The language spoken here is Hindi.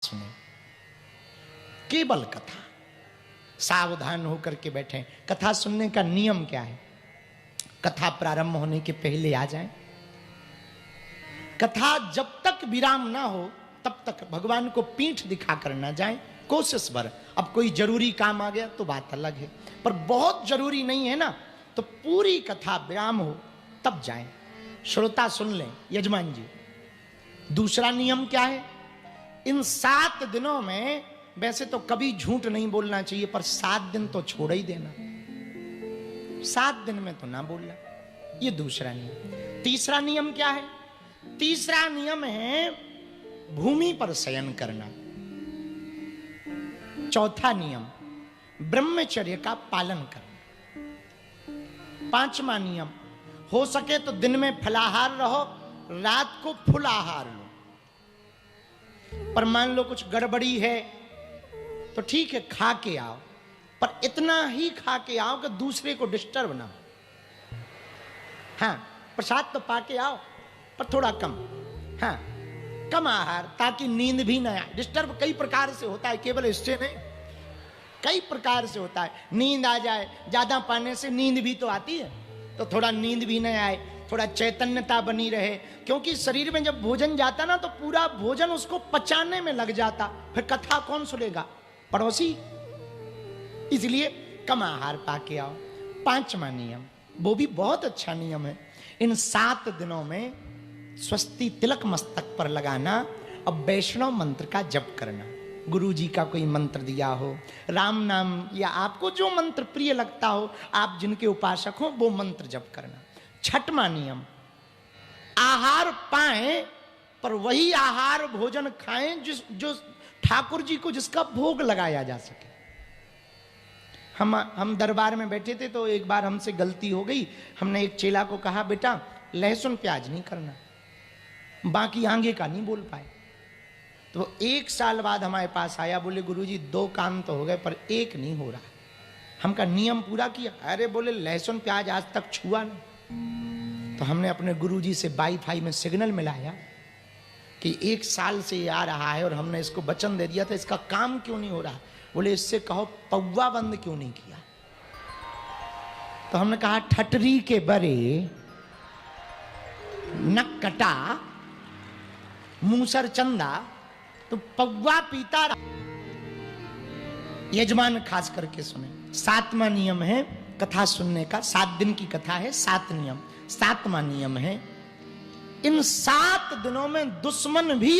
सुने, केवल कथा। सावधान होकर के बैठे। कथा सुनने का नियम क्या है? कथा प्रारंभ होने के पहले आ जाए। कथा जब तक विराम ना हो तब तक भगवान को पीठ दिखाकर ना जाए, कोशिश भर। अब कोई जरूरी काम आ गया तो बात अलग है, पर बहुत जरूरी नहीं है ना, तो पूरी कथा विराम हो तब जाएं। श्रोता सुन लें। यजमान जी, दूसरा नियम क्या है? इन 7 दिनों में वैसे तो कभी झूठ नहीं बोलना चाहिए, पर 7 दिन तो छोड़ ही देना। 7 दिन में तो ना बोलना, ये दूसरा नियम। तीसरा नियम क्या है? तीसरा नियम है भूमि पर शयन करना। चौथा नियम ब्रह्मचर्य का पालन करना। 5वां नियम, हो सके तो दिन में फलाहार रहो, रात को फुल आहार लो। पर मान लो कुछ गड़बड़ी है तो ठीक है, खा के आओ, पर इतना ही खा के आओ कि दूसरे को डिस्टर्ब ना हो। हाँ, प्रसाद तो पाके आओ, पर थोड़ा कम। हाँ, कम आहार, ताकि नींद भी ना आए। डिस्टर्ब कई प्रकार से होता है, केवल इससे नहीं, कई प्रकार से होता है। नींद आ जाए, ज्यादा पाने से नींद भी तो आती है, तो थोड़ा नींद भी न आए, थोड़ा चैतन्यता बनी रहे। क्योंकि शरीर में जब भोजन जाता ना, तो पूरा भोजन उसको पचाने में लग जाता, फिर कथा कौन सुनेगा? पड़ोसी। इसलिए कम आहार पाके आओ। 5वां नियम, वो भी बहुत अच्छा नियम है। इन 7 दिनों में स्वस्ति तिलक मस्तक पर लगाना और वैष्णव मंत्र का जप करना। गुरु जी का कोई मंत्र दिया हो, राम नाम, या आपको जो मंत्र प्रिय लगता हो, आप जिनके उपासक हो, वो मंत्र जप करना। 6वां नियम, आहार पाएं पर वही आहार भोजन खाएं जो ठाकुर जी को जिसका भोग लगाया जा सके। हम दरबार में बैठे थे, तो एक बार हमसे गलती हो गई। हमने एक चेला को कहा, बेटा लहसुन प्याज नहीं करना, बाकी आगे का नहीं बोल पाए। तो 1 साल बाद हमारे पास आया, बोले गुरुजी 2 काम तो हो गए पर 1 नहीं हो रहा। हम का नियम पूरा किया। अरे बोले लहसुन प्याज आज तक छुआ नहीं। तो हमने अपने गुरुजी से वाईफाई में सिग्नल मिलाया कि 1 साल से ये आ रहा है और हमने इसको वचन दे दिया था, इसका काम क्यों नहीं हो रहा? बोले इससे कहो पौवा बंद क्यों नहीं किया? तो हमने कहा ठटरी के बरे नक कटा मूसर चंदा, तो पौवा पीता रहा। यजमान खास करके सुने। 7वां नियम है कथा सुनने का। 7 दिन की कथा है, 7 नियम। 7वां नियम है, इन 7 दिनों में दुश्मन भी